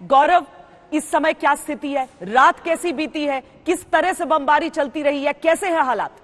गौरव, इस समय क्या स्थिति है? रात कैसी बीती है? किस तरह से बमबारी चलती रही है? कैसे है हालात?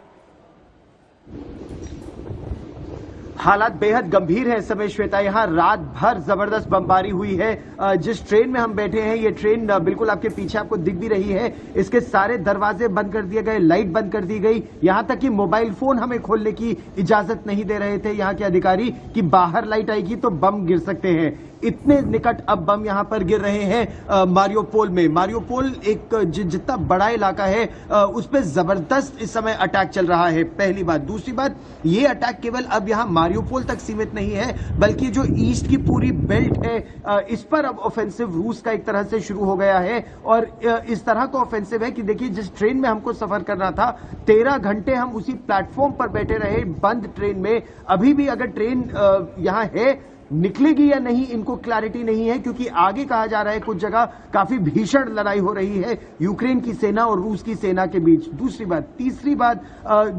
हालात बेहद गंभीर है इस समय श्वेता। यहाँ रात भर जबरदस्त बमबारी हुई है। जिस ट्रेन में हम बैठे हैं, ये ट्रेन बिल्कुल आपके पीछे आपको दिख भी रही है। इसके सारे दरवाजे बंद कर दिए गए, लाइट बंद कर दी गई। यहाँ तक कि मोबाइल फोन हमें खोलने की इजाजत नहीं दे रहे थे यहाँ के अधिकारी कि बाहर लाइट आएगी तो बम गिर सकते हैं। इतने निकट अब बम यहां पर गिर रहे हैं मारियोपोल में। मारियोपोल एक जितना बड़ा इलाका है उस पर जबरदस्त इस समय अटैक चल रहा है, पहली बात। दूसरी बात, ये अटैक केवल अब यहां मारियोपोल तक सीमित नहीं है, बल्कि जो ईस्ट की पूरी बेल्ट है इस पर अब ऑफेंसिव रूस का एक तरह से शुरू हो गया है। और इस तरह का ऑफेंसिव है कि देखिए, जिस ट्रेन में हमको सफर करना था 13 घंटे हम उसी प्लेटफॉर्म पर बैठे रहे बंद ट्रेन में। अभी भी अगर ट्रेन यहां है, निकलेगी या नहीं, इनको क्लैरिटी नहीं है, क्योंकि आगे कहा जा रहा है कुछ जगह काफी भीषण लड़ाई हो रही है यूक्रेन की सेना और रूस की सेना के बीच। दूसरी बात, तीसरी बात,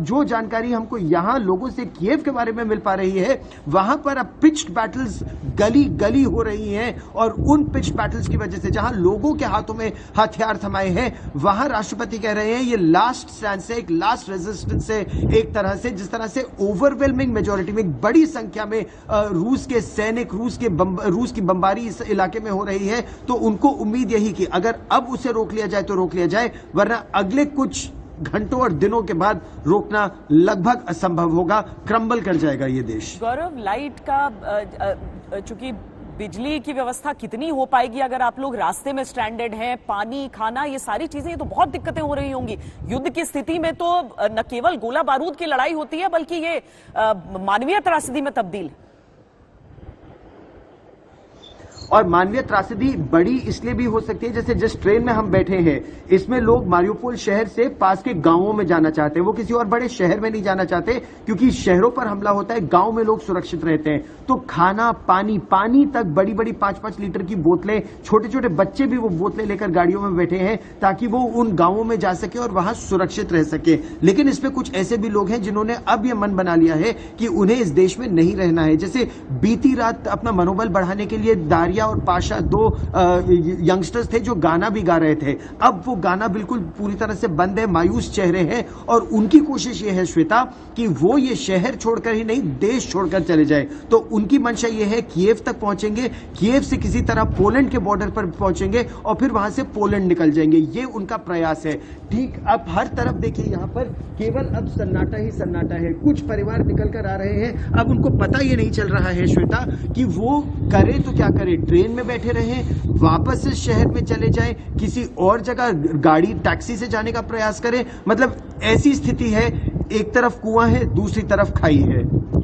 जो जानकारी हमको यहां लोगों से कीव के बारे में मिल पा रही है, वहां पर अब पिच्ड बैटल्स गली गली हो रही हैं। और उन पिच्ड बैटल्स की वजह से जहां लोगों के हाथों में हथियार थमाए हैं, वहां राष्ट्रपति कह रहे हैं ये लास्ट स्टैंड से, एक लास्ट रेजिस्टेंस से, एक तरह से जिस तरह से ओवरवेलमिंग मेजोरिटी में एक बड़ी संख्या में रूस के सैनिक, रूस की बमबारी इस इलाके में हो रही है, तो उनको उम्मीद यही कि अगर अब उसे रोक लिया जाए तो रोक लिया जाए, वरना अगले कुछ घंटों और दिनों के बाद रोकना लगभग असंभव होगा, क्रम्बल कर जाएगा ये देश। गौरव, लाइट का चूंकि बिजली की व्यवस्था कितनी हो पाएगी अगर आप लोग रास्ते में स्ट्रैंडेड हैं? पानी, खाना, ये सारी चीजें, ये तो बहुत दिक्कतें हो रही होंगी। युद्ध की स्थिति में तो न केवल गोला बारूद की लड़ाई होती है, बल्कि ये मानवीय त्रासदी में तब्दील है। और मानवीय त्रासदी बड़ी इसलिए भी हो सकती है, जैसे जिस ट्रेन में हम बैठे हैं इसमें लोग मारियोपोल शहर से पास के गांवों में जाना चाहते हैं। वो किसी और बड़े शहर में नहीं जाना चाहते, क्योंकि शहरों पर हमला होता है, गांव में लोग सुरक्षित रहते हैं। तो खाना, पानी तक बड़ी बड़ी 5-5 लीटर की बोतलें, छोटे छोटे बच्चे भी वो बोतलें लेकर गाड़ियों में बैठे हैं ताकि वो उन गांवों में जा सके और वहां सुरक्षित रह सके। लेकिन इसमें कुछ ऐसे भी लोग हैं जिन्होंने अब यह मन बना लिया है कि उन्हें इस देश में नहीं रहना है। जैसे बीती रात अपना मनोबल बढ़ाने के लिए दारिया और पाशा, 2 यंगस्टर्स थे जो गाना भी गा रहे थे। अब वो गाना बिल्कुल पूरी तरह से बंद है, मायूस चेहरे हैं। और उनकी कोशिश ये है श्वेता कि वो ये शहर छोड़कर ही नहीं, देश छोड़कर चले जाए। तो उनकी मंशा ये है कीव तक पहुंचेंगे, कीव से किसी तरह पोलैंड के बॉर्डर पर पहुंचेंगे और फिर वहां से पोलैंड निकल जाएंगे। ये उनका प्रयास है। ठीक अब हर तरफ देखिए, यहां पर केवल अब सन्नाटा ही सन्नाटा है। कुछ परिवार निकल कर आ रहे हैं। अब उनको पता ये नहीं चल रहा है श्वेता कि वो करे तो क्या करे, ट्रेन में बैठे रहे, वापस इस शहर में चले जाएं, किसी और जगह गाड़ी, टैक्सी से जाने का प्रयास करें। मतलब ऐसी स्थिति है, एक तरफ कुआं है, दूसरी तरफ खाई है।